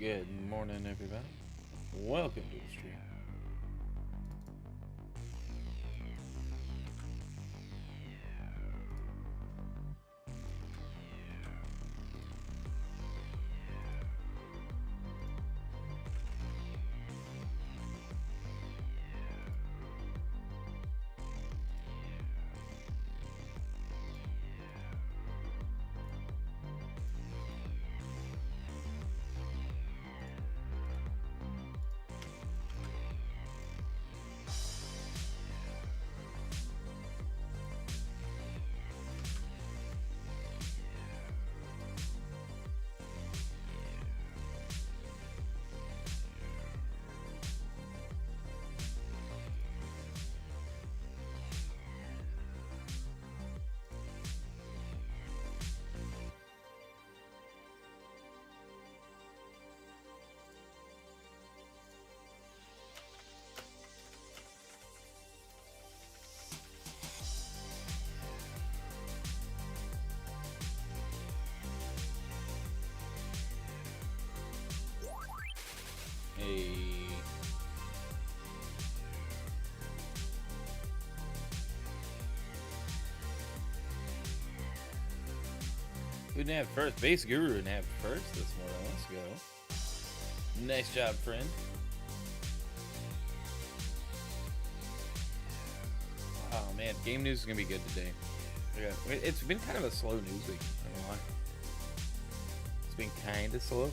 Good morning, everybody. Welcome to the stream. Hey. Who didn't have first? Base Guru didn't have first this morning. Let's go. Nice job, friend. Oh man, game news is gonna be good today. Yeah, it's been kind of a slow news week. I don't know why. It's been kind of slow.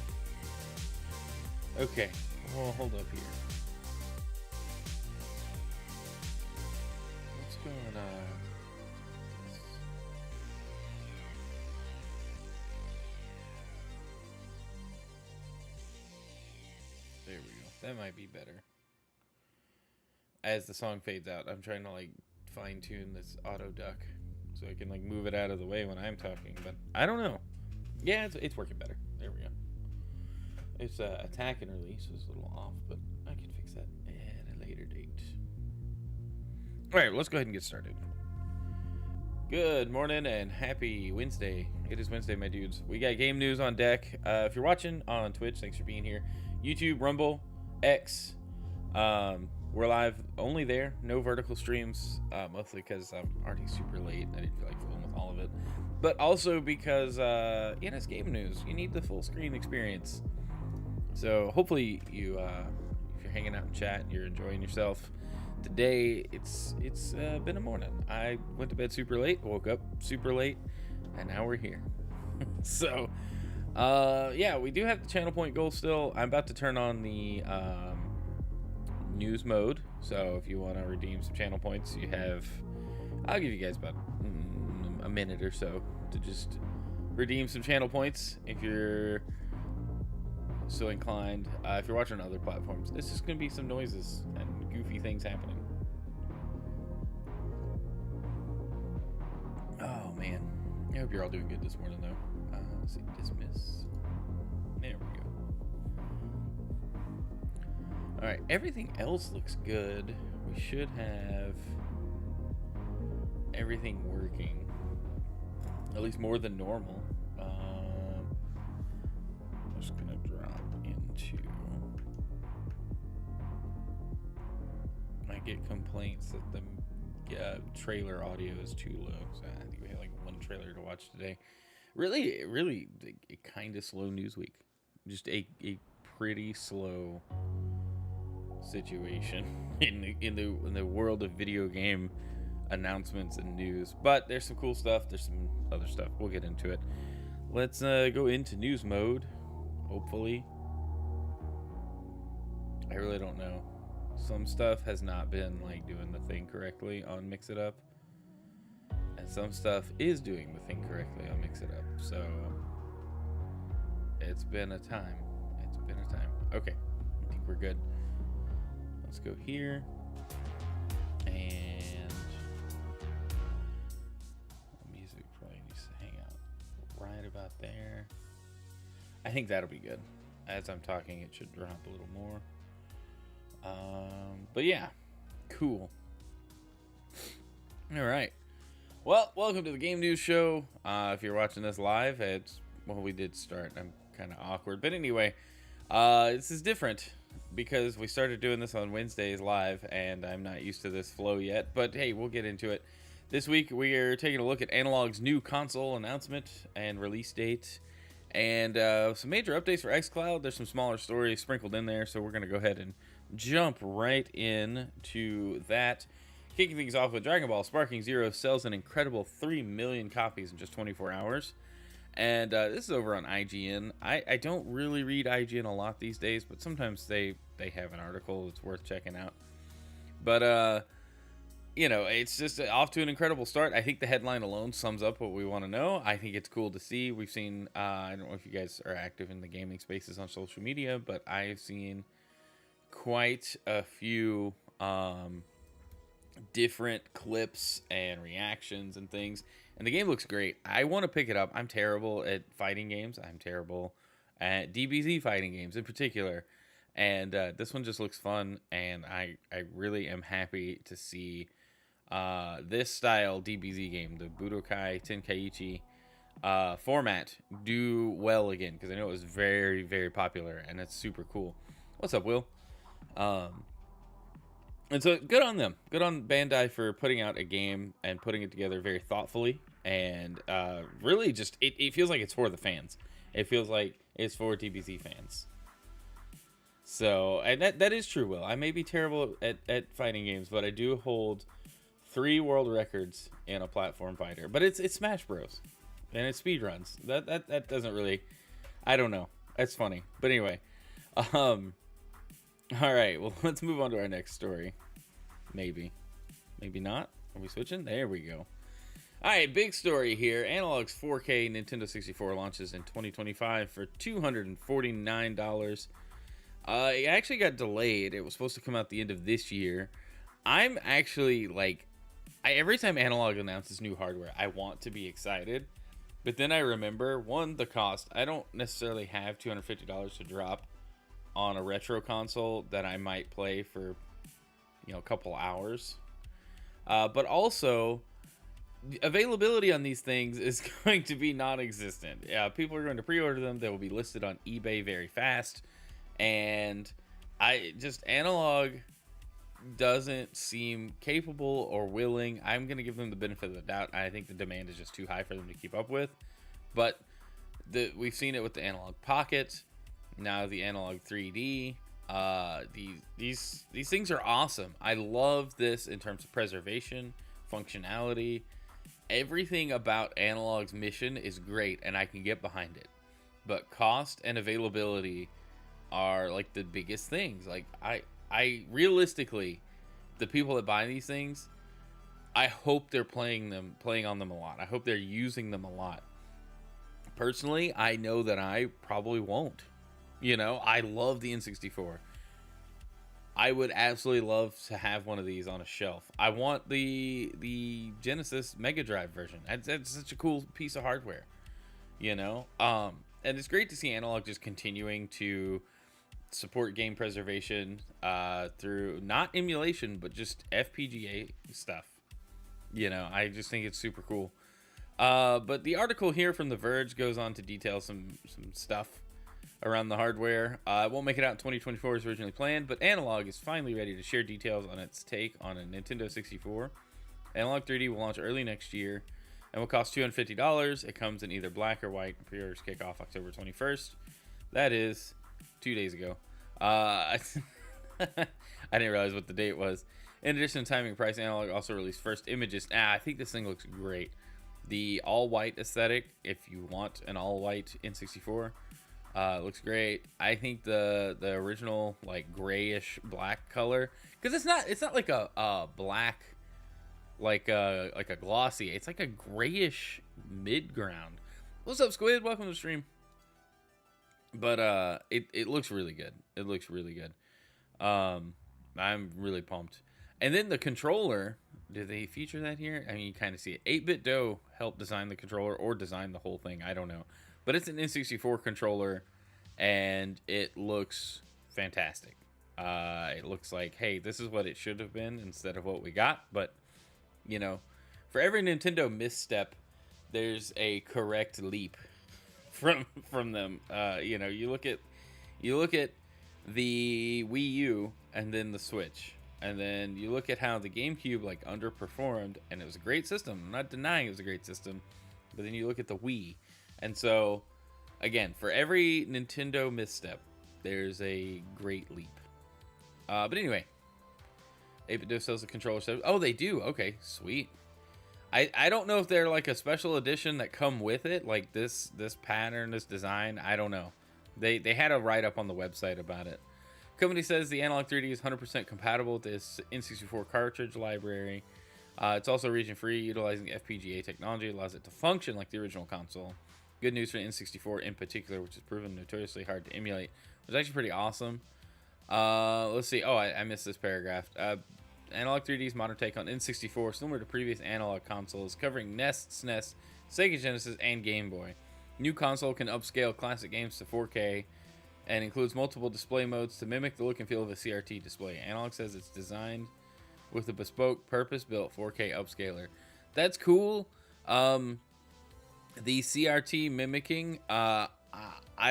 Okay, well, hold up here. What's going on? There we go. That might be better. As the song fades out, I'm trying to like fine tune this auto duck so I can like move it out of the way when I'm talking, but I don't know. Yeah, it's working better. There we go. It's attack and release was a little off, but I can fix that at a later date. All right, let's go ahead and get started. Good morning and happy Wednesday. It is Wednesday, my dudes. We got game news on deck. If you're watching on Twitch, thanks for being here. YouTube, Rumble, X. We're live only there. No vertical streams, mostly because I'm already super late. I didn't feel like fooling with all of it. But also because, it's game news. You need the full screen experience. So hopefully you, if you're hanging out in chat, you're enjoying yourself. Today, it's been a morning. I went to bed super late, woke up super late, and now we're here. So, yeah, we do have the channel point goal still. I'm about to turn on the news mode. So if you want to redeem some channel points, I'll give you guys about a minute or so to just redeem some channel points if you're so inclined. If you're watching on other platforms, this is going to be some noises and goofy things happening. Oh man, I hope you're all doing good this morning though. Let's see, dismiss. There we go. All right, everything else looks good. We should have everything working, at least more than normal. I'm just gonna drop into. I get complaints that the trailer audio is too low. So I think we had like one trailer to watch today. Really, a kind of slow news week. Just a pretty slow situation in the world of video game announcements and news. But there's some cool stuff. There's some other stuff. We'll get into it. Let's go into news mode. Hopefully. I really don't know. Some stuff has not been like doing the thing correctly on Mix It Up, and some stuff is doing the thing correctly on Mix It Up. So it's been a time. Okay, I think we're good. Let's go here, and the music probably needs to hang out right about there. I think that'll be good. As I'm talking, it should drop a little more. But yeah, cool. All right. Well, welcome to the Game News Show. If you're watching this live, we did start. I'm kind of awkward, but anyway, This is different because we started doing this on Wednesdays live, and I'm not used to this flow yet. But hey, we'll get into it. This week we are taking a look at Analogue's new console announcement and release date, and some major updates for Xcloud. There's some smaller stories sprinkled in there, so we're going to go ahead and jump right in to that. Kicking things off with Dragon Ball Sparking Zero sells an incredible 3 million copies in just 24 hours. And this is over on IGN. I don't really read IGN a lot these days, but sometimes they have an article that's worth checking out. But, you know, it's just off to an incredible start. I think the headline alone sums up what we want to know. I think it's cool to see. We've seen, I don't know if you guys are active in the gaming spaces on social media, but I've seen quite a few different clips and reactions and things, and the game looks great. I want to pick it up. I'm terrible at fighting games. I'm terrible at DBZ fighting games in particular, and this one just looks fun, and I really am happy to see this style DBZ game, the Budokai Tenkaichi format, do well again, because I know it was very, very popular, and it's super cool. What's up, Will? And so good on them. Good on Bandai for putting out a game and putting it together very thoughtfully. And really just, it feels like it's for the fans. It feels like it's for DBZ fans. So, and that is true, Will. I may be terrible at fighting games, but I do hold 3 world records in a platform fighter. But it's Smash Bros. And it's speedruns. That doesn't really, I don't know. That's funny. But anyway, all right, well, let's move on to our next story. Maybe not. Are we switching? There we go. All right, big story here. Analogue's 4K Nintendo 64 launches in 2025 for $249. It actually got delayed. It was supposed to come out the end of this year. I'm actually like, every time Analogue announces new hardware, I want to be excited. But then I remember, one, the cost. I don't necessarily have $250 to drop on a retro console that I might play for, you know, a couple hours. But also, availability on these things is going to be non-existent. People are going to pre-order them. They will be listed on eBay very fast. And Analogue doesn't seem capable or willing. I'm going to give them the benefit of the doubt. I think the demand is just too high for them to keep up with. But we've seen it with the Analogue Pocket. Now the Analogue 3D. These things are awesome. I love this in terms of preservation, functionality. Everything about Analogue's mission is great, and I can get behind it. But cost and availability are like the biggest things. Like I realistically, the people that buy these things, I hope they're playing on them a lot. I hope they're using them a lot. Personally, I know that I probably won't. You know, I love the N64. I would absolutely love to have one of these on a shelf. I want the Genesis Mega Drive version. That's such a cool piece of hardware, you know? And it's great to see Analogue just continuing to support game preservation through not emulation, but just FPGA stuff. You know, I just think it's super cool. But the article here from The Verge goes on to detail some stuff around the hardware. It won't make it out in 2024 as originally planned, but Analogue is finally ready to share details on its take on a Nintendo 64. Analogue 3D will launch early next year and will cost $250. It comes in either black or white. Pre-orders kick off October 21st. That is 2 days ago. I didn't realize what the date was. In addition to timing and price, Analogue also released first images. I think this thing looks great. The all-white aesthetic, if you want an all-white N64, looks great. I think the original like grayish black color, because it's not like a black like a glossy. It's like a grayish mid ground. What's up, Squid? Welcome to the stream. But it looks really good. It looks really good. I'm really pumped. And then the controller, do they feature that here? I mean, you kind of see it. 8-Bit Doe helped design the controller or design the whole thing. I don't know. But it's an N64 controller, and it looks fantastic. It looks like, hey, this is what it should have been instead of what we got. But, you know, for every Nintendo misstep, there's a correct leap from them. You know, you look at You look at the Wii U and then the Switch, and then you look at how the GameCube like underperformed, and it was a great system. I'm not denying it was a great system, but then you look at the Wii, and so again, for every Nintendo misstep, there's a great leap. But anyway, 8BitDo sells the controller set. Oh, they do. Okay, sweet. I don't know if they're like a special edition that come with it, like this pattern, this design. I don't know. They had a write-up on the website about it. Company says the Analogue 3D is 100% compatible with this N64 cartridge library. It's also region-free, utilizing FPGA technology. It allows it to function like the original console. Good news for the N64 in particular, which has proven notoriously hard to emulate. It was actually pretty awesome. Let's see. Oh, I missed this paragraph. Analogue 3D's modern take on N64, similar to previous analog consoles, covering NES, SNES, Sega Genesis, and Game Boy. New console can upscale classic games to 4K and includes multiple display modes to mimic the look and feel of a CRT display. Analogue says it's designed with a bespoke, purpose-built 4K upscaler. That's cool. The CRT mimicking, I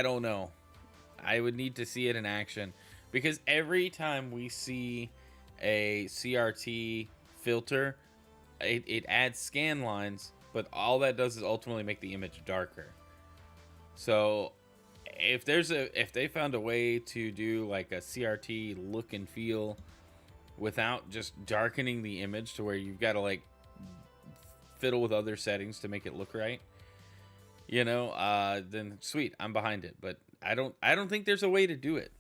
don't know. I would need to see it in action, because every time we see a CRT filter, it adds scan lines, but all that does is ultimately make the image darker. So if they found a way to do like a CRT look and feel without just darkening the image to where you've got to like fiddle with other settings to make it look right, then sweet, I'm behind it. But I don't think there's a way to do it.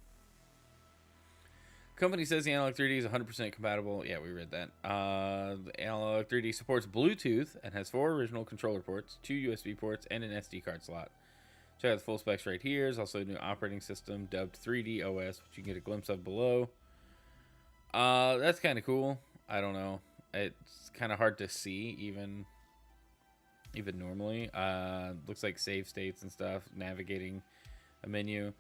Company says the Analogue 3D is 100% compatible. Yeah, we read that. The Analogue 3D supports Bluetooth and has 4 original controller ports, 2 USB ports, and an SD card slot. Check out the full specs right here. There's also a new operating system dubbed 3D OS, which you can get a glimpse of below. That's kind of cool. I don't know. It's kind of hard to see even normally. Looks like save states and stuff, navigating a menu.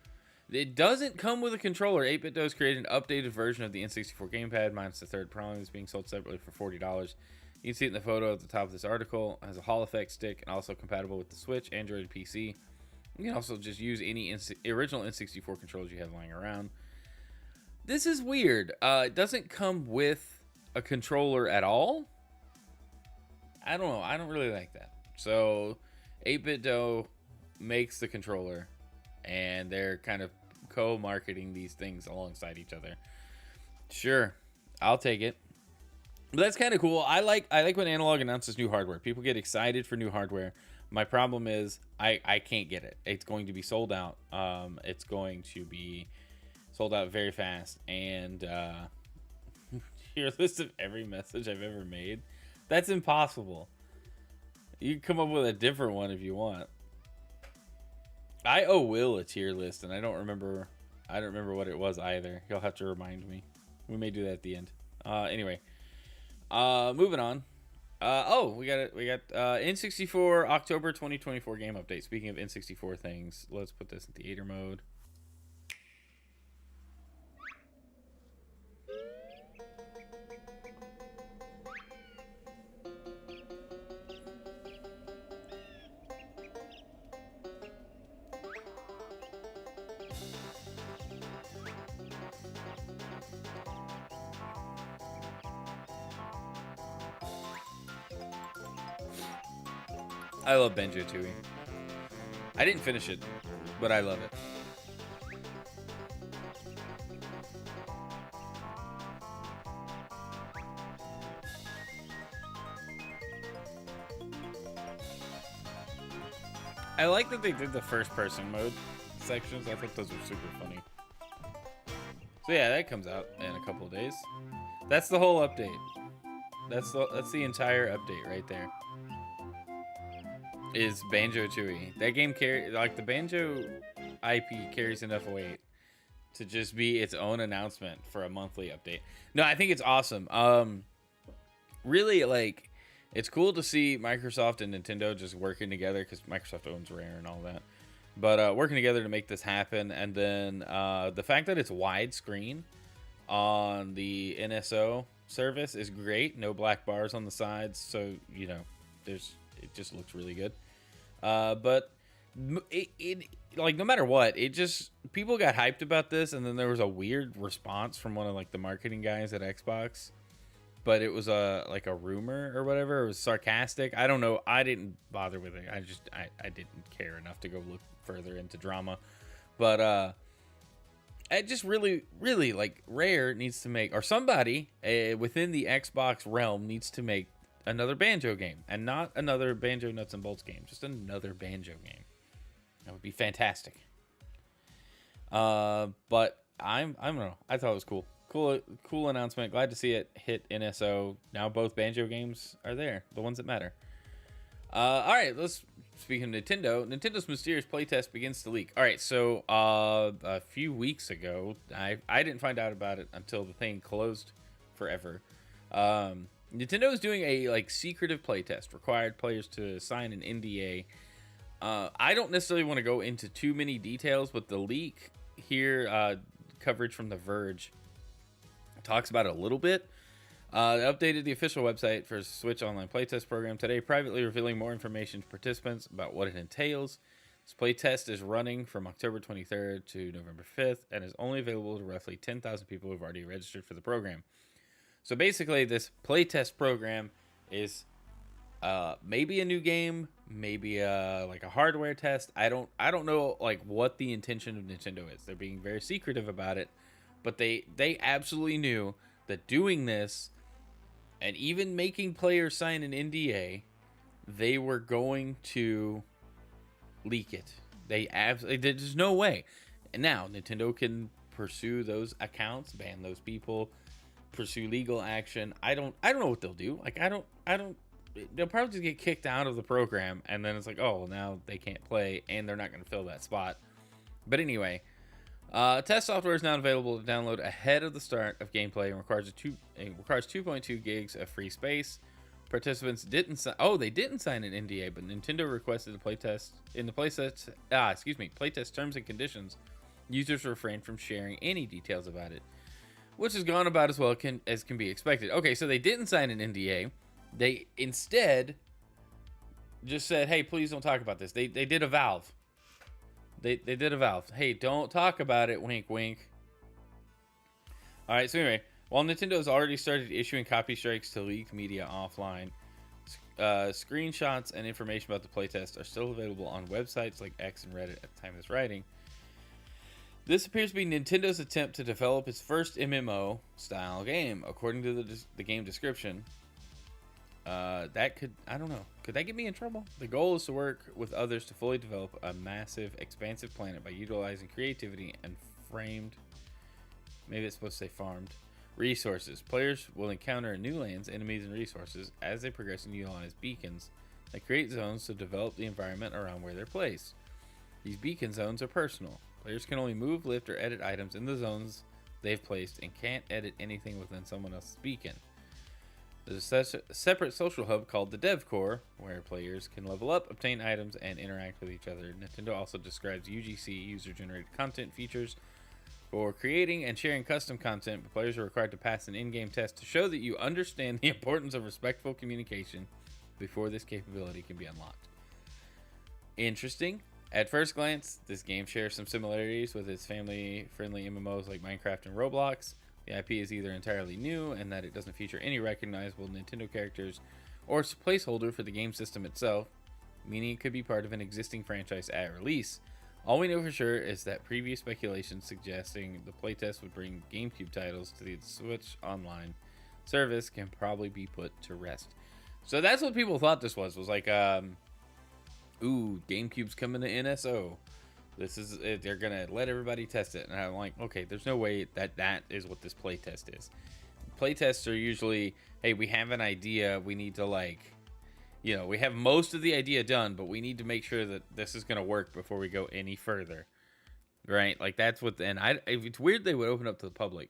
It doesn't come with a controller. 8BitDo has created an updated version of the N64 gamepad, minus the third prong. It's being sold separately for $40. You can see it in the photo at the top of this article. It has a Hall effect stick and also compatible with the Switch, Android, and PC. You can also just use any original N64 controllers you have lying around. This is weird. It doesn't come with a controller at all. I don't know. I don't really like that. So 8BitDo makes the controller, and they're kind of co-marketing these things alongside each other. Sure, I'll take it. But that's kind of cool. I like when Analogue announces new hardware. People get excited for new hardware. My problem is I can't get it. It's going to be sold out. It's going to be sold out very fast. And your list of every message I've ever made, that's impossible. You can come up with a different one if you want. I owe Will a tier list, and I don't remember what it was either. He'll have to remind me. We may do that at the end. Anyway, moving on. We got N64 October 2024 game update. Speaking of N64 things, let's put this in theater mode. I love banjo-tooie. I didn't finish it, but I love it. I like that they did the first-person mode sections. I thought those were super funny. So yeah, that comes out in a couple of days. That's the whole update. That's the entire update right there. Is banjo-tooie. That game the banjo IP carries enough weight to just be its own announcement for a monthly update. No, I think it's awesome. Really, like, it's cool to see Microsoft and Nintendo just working together, because Microsoft owns Rare and all that. But working together to make this happen, and then the fact that it's widescreen on the NSO service is great. No black bars on the sides, so it just looks really good. But it like no matter what, it just people got hyped about this, and then there was a weird response from one of like the marketing guys at Xbox, but it was a like a rumor or whatever. It was sarcastic. I don't know. I didn't bother with it. I didn't care enough to go look further into drama, but it just really like Rare needs to make, or somebody within the Xbox realm needs to make another Banjo game, and not another Banjo Nuts and Bolts game, just another Banjo game. That would be fantastic. But I don't know. I thought it was cool. Cool announcement. Glad to see it hit NSO. Now both Banjo games are there, the ones that matter. All right, let's speak of Nintendo. Nintendo's mysterious playtest begins to leak. All right, so a few weeks ago, I didn't find out about it until the thing closed forever. Nintendo is doing a like secretive playtest, required players to sign an NDA. I don't necessarily want to go into too many details, but the leak here, coverage from The Verge, talks about it a little bit. They updated the official website for Switch Online Playtest program today, privately revealing more information to participants about what it entails. This playtest is running from October 23rd to November 5th and is only available to roughly 10,000 people who have already registered for the program. So basically, this playtest program is maybe a new game, maybe like a hardware test. I don't know like what the intention of Nintendo is. They're being very secretive about it, but they absolutely knew that doing this and even making players sign an NDA, they were going to leak it. There's no way. And now Nintendo can pursue those accounts, ban those people, pursue legal action. I don't know what they'll do. Like I don't they'll probably just get kicked out of the program, and then it's like, oh, well, now they can't play and they're not going to fill that spot. But anyway, test software is now available to download ahead of the start of gameplay and requires 2.2 gigs of free space. Participants didn't sign an NDA, but Nintendo requested a playtest playtest terms and conditions. Users refrain from sharing any details about it, which has gone about as well as can be expected. Okay, so they didn't sign an NDA. They instead just said, hey, please don't talk about this. They did a Valve. They did a Valve. Hey, don't talk about it, wink, wink. All right, so anyway, while Nintendo has already started issuing copy strikes to leaked media offline, screenshots and information about the playtest are still available on websites like X and Reddit at the time of this writing. This appears to be Nintendo's attempt to develop its first MMO-style game. According to the game description, that could, I don't know, could that get me in trouble? The goal is to work with others to fully develop a massive, expansive planet by utilizing creativity and maybe it's supposed to say farmed, resources. Players will encounter new lands, enemies, and resources as they progress and utilize beacons that create zones to develop the environment around where they're placed. These beacon zones are personal. Players can only move, lift, or edit items in the zones they've placed and can't edit anything within someone else's beacon. There's a separate social hub called the Dev Core, where players can level up, obtain items, and interact with each other. Nintendo also describes UGC, user-generated content features, for creating and sharing custom content, but players are required to pass an in-game test to show that you understand the importance of respectful communication before this capability can be unlocked. Interesting. At first glance, this game shares some similarities with its family-friendly MMOs like Minecraft and Roblox. The IP is either entirely new and that it doesn't feature any recognizable Nintendo characters, or it's a placeholder for the game system itself, meaning it could be part of an existing franchise at release. All we know for sure is that previous speculation suggesting the playtest would bring GameCube titles to the Switch Online service can probably be put to rest. So that's what people thought this was like, ooh, GameCube's coming to NSO. This is it. They're gonna let everybody test it, and I'm like, okay, there's no way that is what this playtest is. Playtests are usually, hey, we have an idea, we need to we have most of the idea done, but we need to make sure that this is gonna work before we go any further, right? Like that's what. And it's weird they would open up to the public.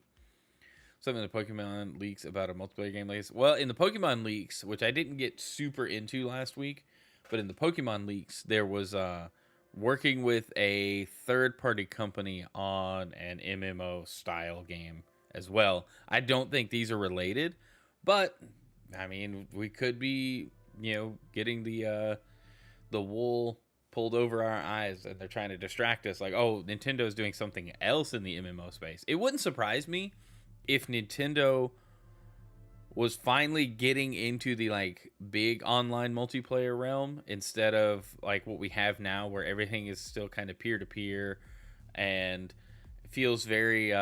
Something in the Pokemon leaks about a multiplayer game like this. Well, in the Pokemon leaks, which I didn't get super into last week, but in the Pokemon leaks, there was working with a third-party company on an MMO-style game as well. I don't think these are related, but I mean, we could be, getting the wool pulled over our eyes and they're trying to distract us. Like, oh, Nintendo's doing something else in the MMO space. It wouldn't surprise me if Nintendo was finally getting into the like big online multiplayer realm instead of like what we have now, where everything is still kind of peer to peer and feels very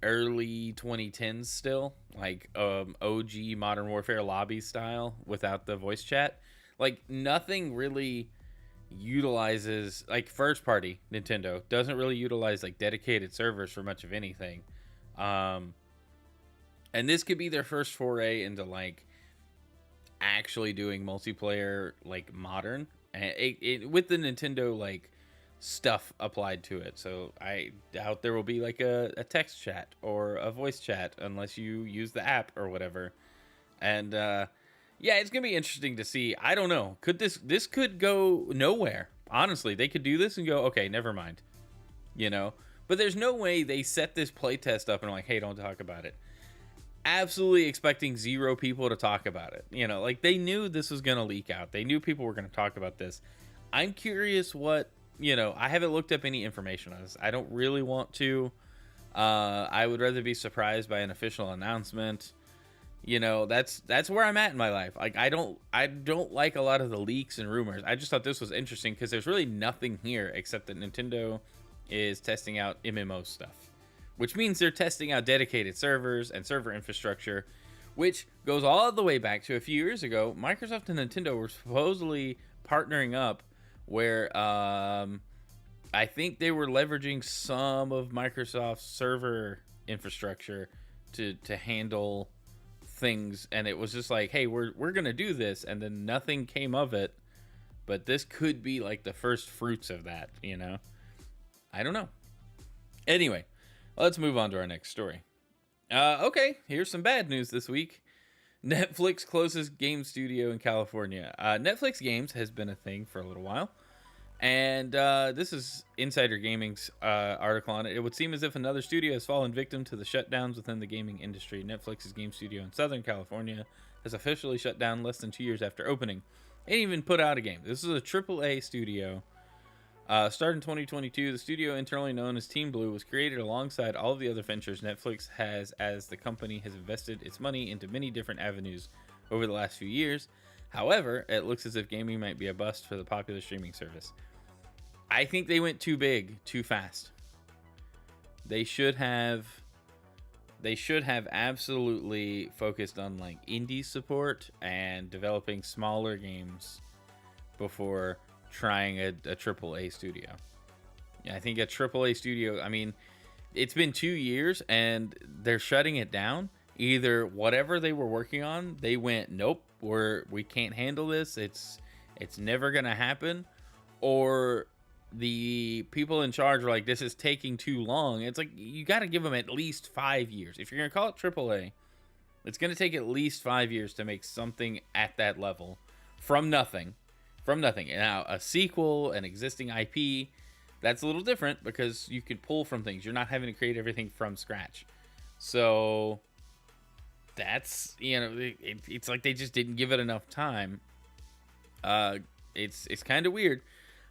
early 2010s still, like OG Modern Warfare lobby style without the voice chat. Like nothing really utilizes, like first party Nintendo doesn't really utilize like dedicated servers for much of anything. And this could be their first foray into like actually doing multiplayer, like modern, and with the Nintendo like stuff applied to it. So I doubt there will be like a text chat or a voice chat unless you use the app or whatever. And yeah, it's gonna be interesting to see. I don't know. Could this could go nowhere? Honestly, they could do this and go, okay, never mind. You know, but there's no way they set this playtest up and are like, hey, don't talk about it. Absolutely expecting 0 people to talk about it. You know, like they knew this was going to leak out. They knew people were going to talk about this. I'm curious what, you know, I haven't looked up any information on this. I don't really want to. I would rather be surprised by an official announcement. You know, that's where I'm at in my life. Like I don't like a lot of the leaks and rumors. I just thought this was interesting because there's really nothing here except that Nintendo is testing out MMO stuff, which means they're testing out dedicated servers and server infrastructure, which goes all the way back to a few years ago. Microsoft and Nintendo were supposedly partnering up where I think they were leveraging some of Microsoft's server infrastructure to handle things. And it was just like, hey, we're going to do this. And then nothing came of it. But this could be like the first fruits of that, you know? I don't know. Anyway. Let's move on to our next story. Okay, here's some bad news this week. Netflix closes game studio in California. Netflix Games has been a thing for a little while. And this is Insider Gaming's article on it. It would seem as if another studio has fallen victim to the shutdowns within the gaming industry. Netflix's game studio in Southern California has officially shut down less than 2 years after opening. They didn't even put out a game. This is a AAA studio. Started in 2022, the studio internally known as Team Blue was created alongside all of the other ventures Netflix has, as the company has invested its money into many different avenues over the last few years. However, it looks as if gaming might be a bust for the popular streaming service. I think they went too big, too fast. They should have absolutely focused on like indie support and developing smaller games before trying a AAA studio. Yeah, I think a AAA studio, I mean, it's been 2 years and they're shutting it down. Either whatever they were working on, they went, nope, we can't handle this. It's never going to happen. Or the people in charge are like, this is taking too long. It's like, you got to give them at least 5 years. If you're going to call it AAA, it's going to take at least 5 years to make something at that level from nothing. Now, a sequel, an existing IP, that's a little different because you could pull from things. You're not having to create everything from scratch. So that's, you know, it's like they just didn't give it enough time. It's kind of weird.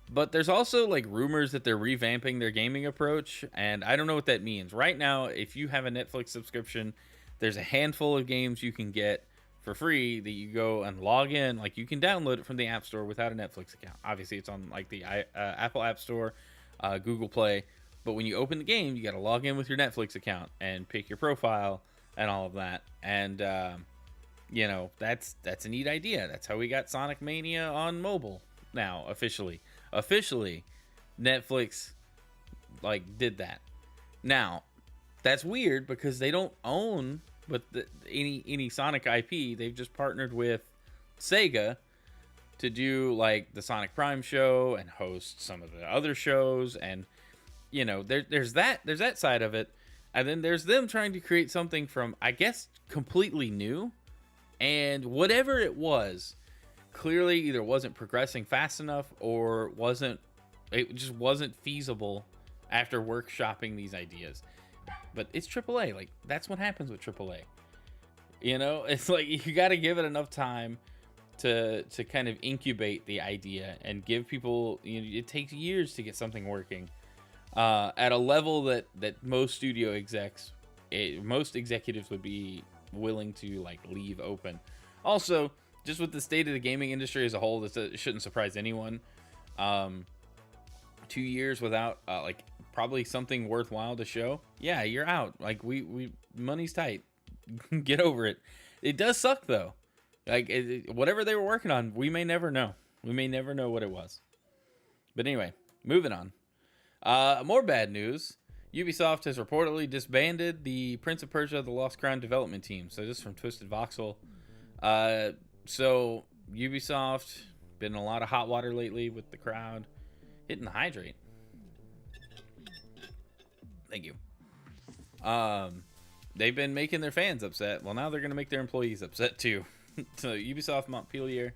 But there's also like rumors that they're revamping their gaming approach, and I don't know what that means. Right now, if you have a Netflix subscription, there's a handful of games you can get for free that you go and log in. Like you can download it from the App Store without a Netflix account. Obviously, it's on like the Apple App Store, Google Play. But when you open the game, you got to log in with your Netflix account and pick your profile and all of that. And you know, that's a neat idea. That's how we got Sonic Mania on mobile now officially. Netflix like did that. Now, that's weird because they don't own any Sonic IP. They've just partnered with Sega to do like the Sonic Prime show and host some of the other shows, and you know, there's that side of it, and then there's them trying to create something from, I guess, completely new, and whatever it was, clearly either wasn't progressing fast enough or it just wasn't feasible after workshopping these ideas. But it's AAA. Like, that's what happens with AAA. You know, it's like you got to give it enough time to kind of incubate the idea and give people, it takes years to get something working at a level that most studio execs, most executives would be willing to like leave open. Also, just with the state of the gaming industry as a whole, this shouldn't surprise anyone. 2 years without like probably something worthwhile to show, yeah, you're out. Like we money's tight. Get over it. It does suck though. Like whatever they were working on, we may never know. We may never know what it was. But anyway, moving on. More bad news. Ubisoft has reportedly disbanded the Prince of Persia: The Lost Crown development team. So this is from Twisted Voxel. So Ubisoft been in a lot of hot water lately with the crowd hitting the hydrate. Thank you. They've been making their fans upset. Well, now they're going to make their employees upset too. So Ubisoft Montpellier,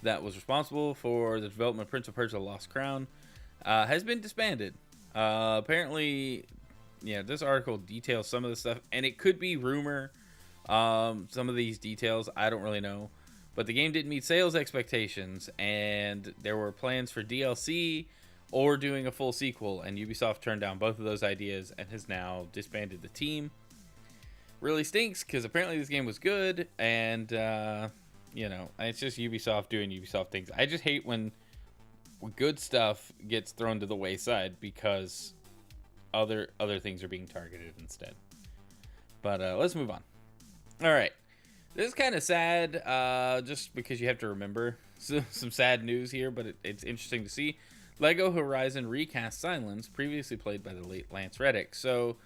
that was responsible for the development of Prince of Persia: The Lost Crown, has been disbanded. Apparently, yeah, this article details some of the stuff, and it could be rumor. Some of these details, I don't really know. But the game didn't meet sales expectations, and there were plans for DLC or doing a full sequel, and Ubisoft turned down both of those ideas and has now disbanded the team. Really stinks, because apparently this game was good, and, it's just Ubisoft doing Ubisoft things. I just hate when good stuff gets thrown to the wayside because other things are being targeted instead. But let's move on. All right. This is kind of sad, just because you have to remember some sad news here, but it's interesting to see. LEGO Horizon recast Silence, previously played by the late Lance Reddick. So,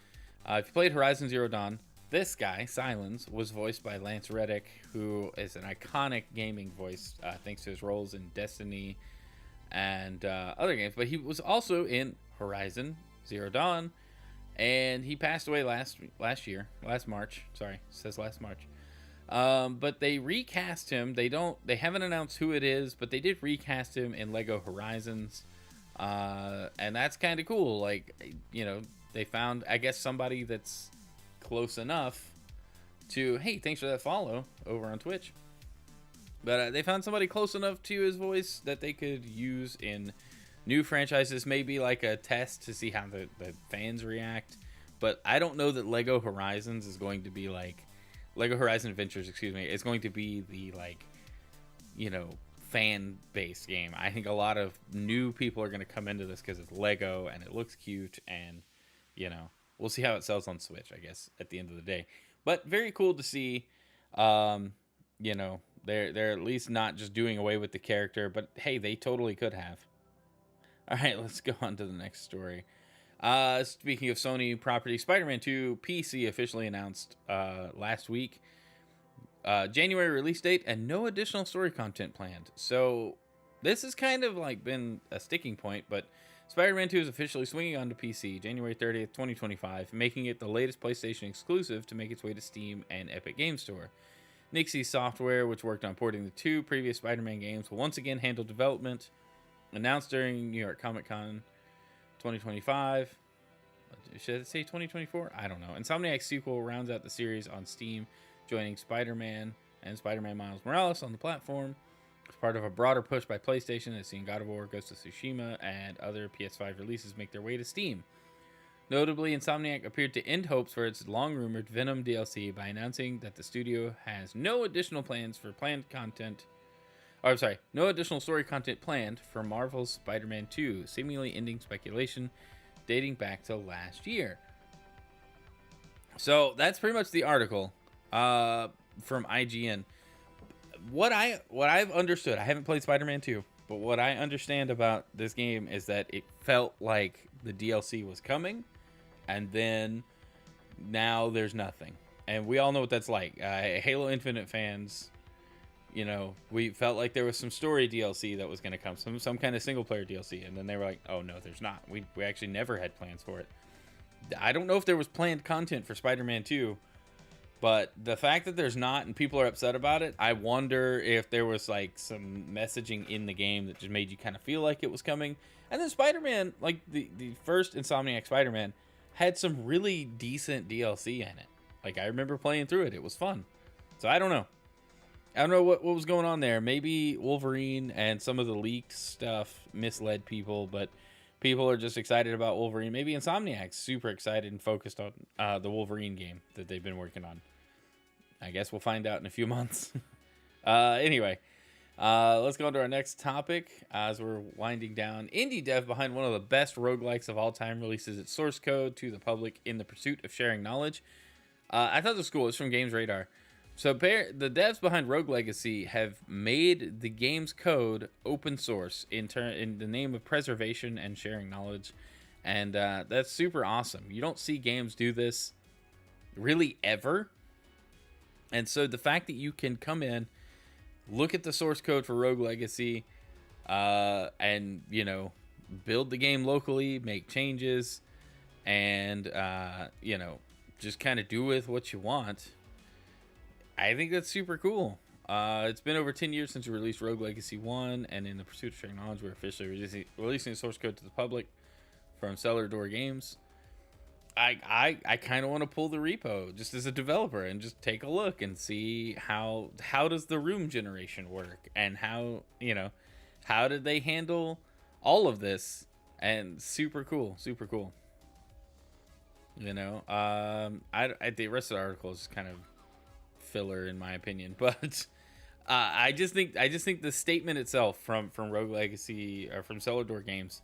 if you played Horizon Zero Dawn, this guy, Silence, was voiced by Lance Reddick, who is an iconic gaming voice, thanks to his roles in Destiny and other games. But he was also in Horizon Zero Dawn, and he passed away last March. Sorry, it says last March. But they recast him. They haven't announced who it is, but they did recast him in LEGO Horizons. And that's kind of cool. Like, they found, I guess, somebody that's close enough to, hey, thanks for that follow over on Twitch. But they found somebody close enough to his voice that they could use in new franchises, maybe like a test to see how the fans react. But I don't know that LEGO Horizons is going to be like, LEGO Horizon Adventures, is going to be the, like, fan-based game. I think a lot of new people are going to come into this because it's LEGO and it looks cute, and, we'll see how it sells on Switch, I guess, at the end of the day. But very cool to see, they're at least not just doing away with the character, but hey, they totally could have. All right, let's go on to the next story. Speaking of Sony property, Spider-Man 2 PC officially announced last week. January release date and no additional story content planned. So this has kind of like been a sticking point, but Spider-Man 2 is officially swinging onto PC January 30th, 2025, making it the latest PlayStation exclusive to make its way to Steam and Epic Games Store. Nixie Software, which worked on porting the two previous Spider-Man games, will once again handle development. Announced during New York Comic Con 2025. Should I say 2024? I don't know. Insomniac's sequel rounds out the series on Steam, joining Spider-Man and Spider-Man Miles Morales on the platform. As part of a broader push by PlayStation, as seen God of War, Ghost of Tsushima, and other PS5 releases make their way to Steam. Notably, Insomniac appeared to end hopes for its long-rumored Venom DLC by announcing that the studio has no additional no additional story content planned for Marvel's Spider-Man 2, seemingly ending speculation dating back to last year. So that's pretty much the article from IGN. What I've understood, I haven't played Spider-Man 2, but what I understand about this game is that it felt like the DLC was coming, and then now there's nothing. And we all know what that's like. Halo Infinite fans, we felt like there was some story DLC that was going to come, some kind of single-player DLC, and then they were like, oh, no, there's not. We actually never had plans for it. I don't know if there was planned content for Spider-Man 2, but the fact that there's not and people are upset about it, I wonder if there was like some messaging in the game that just made you kind of feel like it was coming. And then Spider-Man, like the first Insomniac Spider-Man, had some really decent DLC in it. Like, I remember playing through it. It was fun. So I don't know. I don't know what was going on there. Maybe Wolverine and some of the leaked stuff misled people, but people are just excited about Wolverine. Maybe Insomniac's super excited and focused on the Wolverine game that they've been working on. I guess we'll find out in a few months. Anyway, let's go on to our next topic as we're winding down. Indie dev behind one of the best roguelikes of all time releases its source code to the public in the pursuit of sharing knowledge. I thought this was cool. It's from Games Radar. So the devs behind Rogue Legacy have made the game's code open source in the name of preservation and sharing knowledge. And that's super awesome. You don't see games do this really ever. And so the fact that you can come in, look at the source code for Rogue Legacy, and, you know, build the game locally, make changes, and, you know, just kind of do with what you want. I think that's super cool. It's been over 10 years since we released Rogue Legacy 1, and in the pursuit of sharing knowledge, we're officially releasing the source code to the public from Cellar Door Games. I kind of want to pull the repo just as a developer and just take a look and see how does the room generation work, and how did they handle all of this. And super cool. You know, the rest of the article is kind of filler in my opinion, but I just think the statement itself from Rogue Legacy or from Cellar Door Games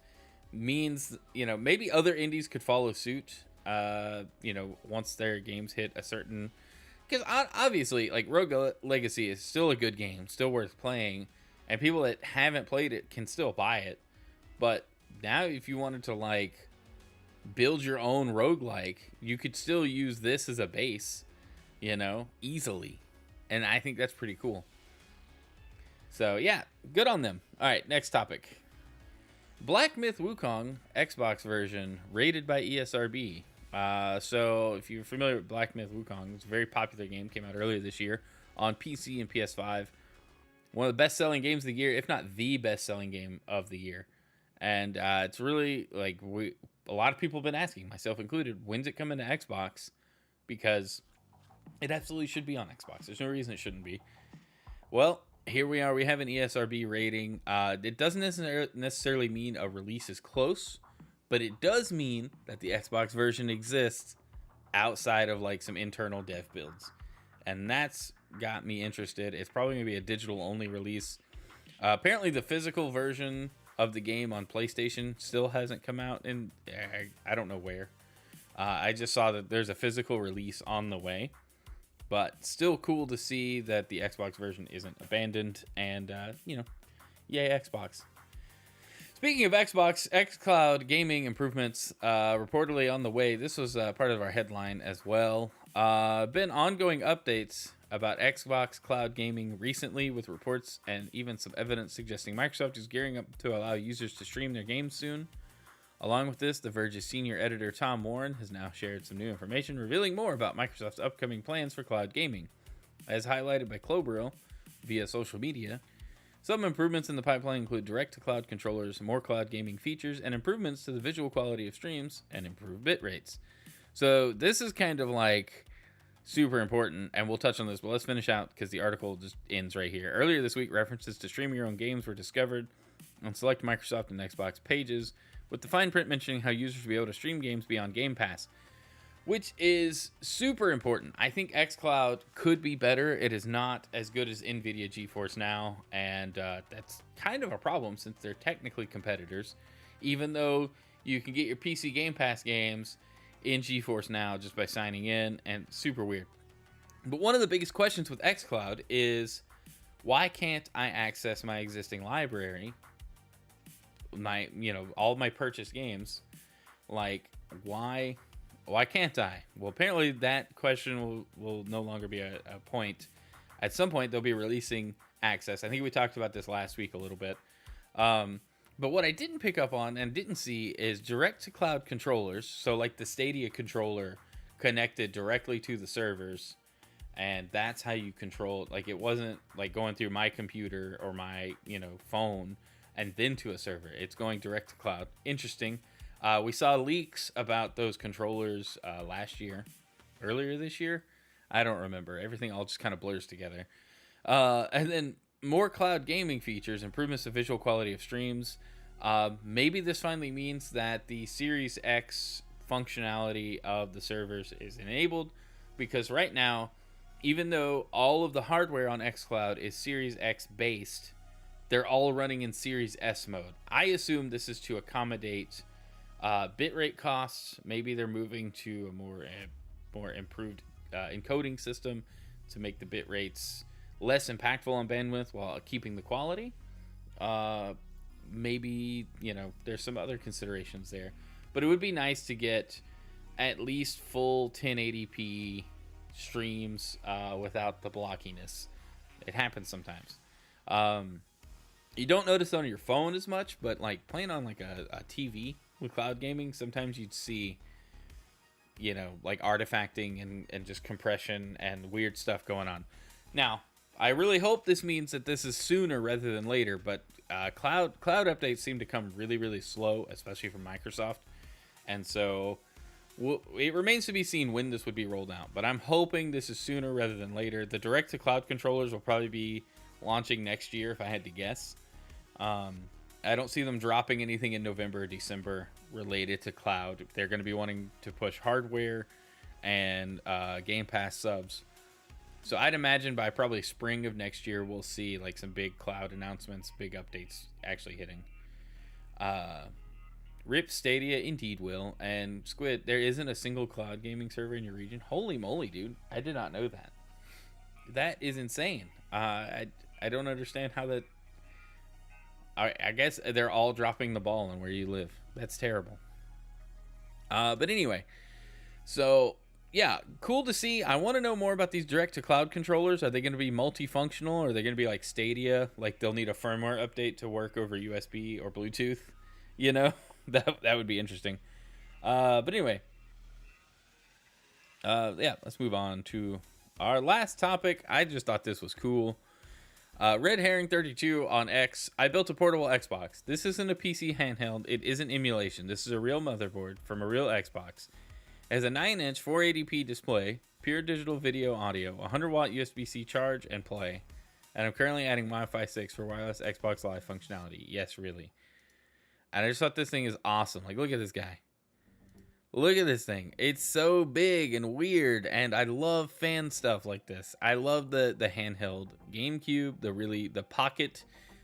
means, you know, maybe other indies could follow suit. You know, once their games hit a certain, because obviously, like, Rogue Legacy is still a good game, still worth playing, and people that haven't played it can still buy it. But now, if you wanted to, like, build your own roguelike, you could still use this as a base, you know, easily. And I think that's pretty cool. So, yeah, good on them. All right, next topic. Black Myth Wukong Xbox version rated by ESRB. So if you're familiar with Black Myth Wukong, it's a very popular game, came out earlier this year on PC and PS5. One of the best-selling games of the year, if not the best-selling game of the year. And it's really, like, a lot of people have been asking, myself included, when's it coming to Xbox? Because it absolutely should be on Xbox. There's no reason it shouldn't be. Well, here we are. We have an ESRB rating. It doesn't necessarily mean a release is close, but it does mean that the Xbox version exists outside of, like, some internal dev builds. And that's got me interested. It's probably going to be a digital-only release. Apparently, the physical version of the game on PlayStation still hasn't come out, and I don't know where. I just saw that there's a physical release on the way. But still cool to see that the Xbox version isn't abandoned. And, you know, yay, Xbox. Speaking of Xbox, Xcloud gaming improvements reportedly on the way. This was part of our headline as well. Been ongoing updates about Xbox Cloud gaming recently, with reports and even some evidence suggesting Microsoft is gearing up to allow users to stream their games soon. Along with this, The Verge's senior editor Tom Warren has now shared some new information revealing more about Microsoft's upcoming plans for cloud gaming. As highlighted by Klobrille via social media, some improvements in the pipeline include direct-to-cloud controllers, more cloud gaming features, and improvements to the visual quality of streams and improved bit rates. So this is kind of like super important, and we'll touch on this, but let's finish out because the article just ends right here. Earlier this week, references to streaming your own games were discovered on select Microsoft and Xbox pages, with the fine print mentioning how users will be able to stream games beyond Game Pass, which is super important. I think xCloud could be better. It is not as good as NVIDIA GeForce Now, and that's kind of a problem since they're technically competitors, even though you can get your PC Game Pass games in GeForce Now just by signing in, and super weird. But one of the biggest questions with xCloud is, why can't I access my existing library, all my purchased games? Like, why can't I? Well, apparently that question will no longer be a point. At some point, they'll be releasing access. I think we talked about this last week a little bit. But what I didn't pick up on and didn't see is direct-to-cloud controllers. So, like the Stadia controller connected directly to the servers. And that's how you control it. Like, it wasn't like going through my computer or my, phone and then to a server. It's going direct to cloud. Interesting. We saw leaks about those controllers last year, earlier this year. I don't remember. Everything all just kind of blurs together. And then more cloud gaming features, improvements to visual quality of streams. Maybe this finally means that the Series X functionality of the servers is enabled, because right now, even though all of the hardware on Xcloud is Series X based, they're all running in Series S mode. I assume this is to accommodate bitrate costs. Maybe they're moving to a more improved encoding system to make the bit rates less impactful on bandwidth while keeping the quality. Maybe, there's some other considerations there, but it would be nice to get at least full 1080p streams without the blockiness. It happens sometimes. You don't notice it on your phone as much, but like playing on like a TV with cloud gaming, sometimes you'd see, like artifacting and just compression and weird stuff going on. Now, I really hope this means that this is sooner rather than later, but cloud updates seem to come really, really slow, especially from Microsoft. And so it remains to be seen when this would be rolled out, but I'm hoping this is sooner rather than later. The direct-to-cloud controllers will probably be launching next year, if I had to guess. I don't see them dropping anything in November or December related to cloud. They're going to be wanting to push hardware and Game Pass subs. So I'd imagine by probably spring of next year, we'll see like some big cloud announcements, big updates actually hitting. RIP Stadia indeed will. And Squid, there isn't a single cloud gaming server in your region. Holy moly, dude. I did not know that. That is insane. I don't understand how that... I guess they're all dropping the ball on where you live. That's terrible. But anyway, so yeah, cool to see. I want to know more about these direct-to-cloud controllers. Are they going to be multifunctional? Or are they going to be like Stadia? Like they'll need a firmware update to work over USB or Bluetooth? That would be interesting. But anyway, yeah, let's move on to our last topic. I just thought this was cool. Red Herring 32 on X. I built a portable Xbox. This isn't a PC handheld. It isn't emulation. This is a real motherboard from a real Xbox. It has a 9-inch 480p display, pure digital video audio, 100-watt USB-C charge and play. And I'm currently adding Wi-Fi 6 for wireless Xbox Live functionality. Yes, really. And I just thought this thing is awesome. Like, look at this guy. Look at this thing. It's so big and weird, and I love fan stuff like this. I love the handheld GameCube,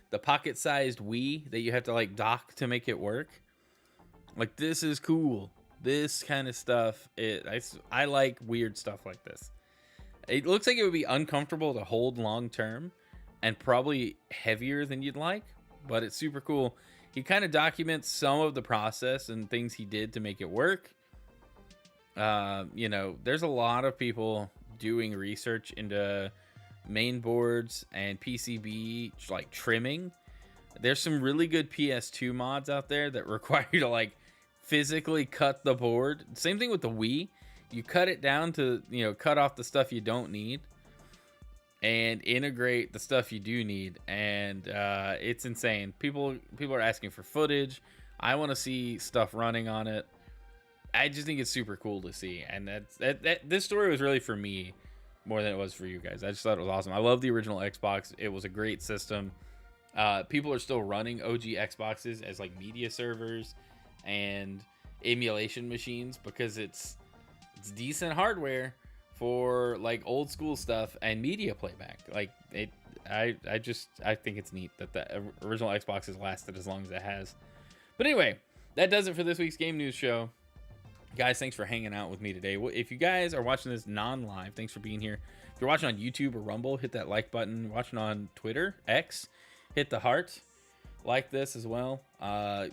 the pocket-sized Wii that you have to like dock to make it work. Like, this is cool. This kind of stuff, I like weird stuff like this. It looks like it would be uncomfortable to hold long term and probably heavier than you'd like, but it's super cool. He kind of documents some of the process and things he did to make it work. There's a lot of people doing research into main boards and PCB like trimming. There's some really good PS2 mods out there that require you to like physically cut the board. Same thing with the Wii. You cut it down to, cut off the stuff you don't need and integrate the stuff you do need. And it's insane. People are asking for footage. I want to see stuff running on it. I just think it's super cool to see. And this story was really for me more than it was for you guys. I just thought it was awesome. I love the original Xbox. It was a great system. People are still running OG Xboxes as like media servers and emulation machines because it's decent hardware for like old school stuff and media playback. Like I think it's neat that the original Xbox has lasted as long as it has. But anyway, that does it for this week's Game News Show. Guys, thanks for hanging out with me today. If you guys are watching this non-live, thanks for being here. If you're watching on YouTube or Rumble, hit that like button. Watching on Twitter, X, hit the heart. Like this as well.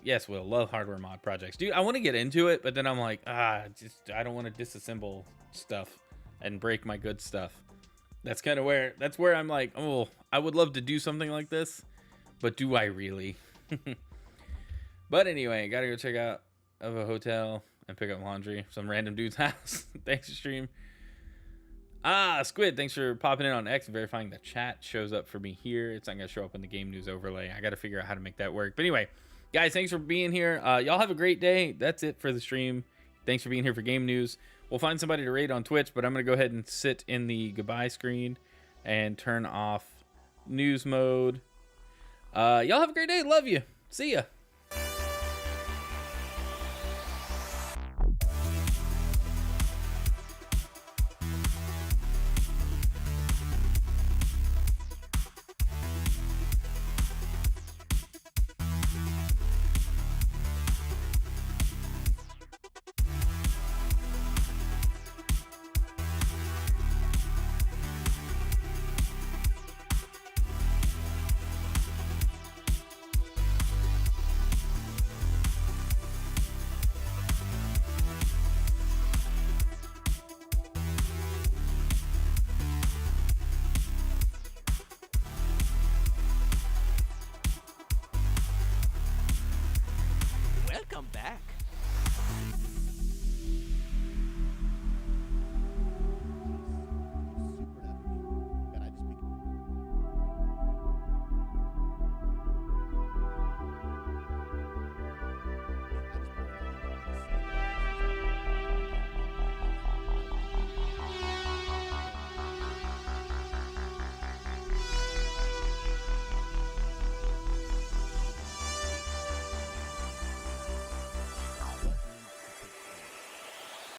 Yes, we'll love hardware mod projects. Dude, I want to get into it, but then I'm like, I don't want to disassemble stuff and break my good stuff. That's where I'm like, oh, I would love to do something like this, but do I really? But anyway, gotta go check out of a hotel and pick up laundry from some random dude's house. Thanks for stream. Squid, thanks for popping in on X and verifying the chat shows up for me here. It's not going to show up in the game news overlay. I got to figure out how to make that work. But anyway, guys, thanks for being here. Y'all have a great day. That's it for the stream. Thanks for being here for game news. We'll find somebody to raid on Twitch, but I'm going to go ahead and sit in the goodbye screen and turn off news mode. Y'all have a great day. Love you. See ya.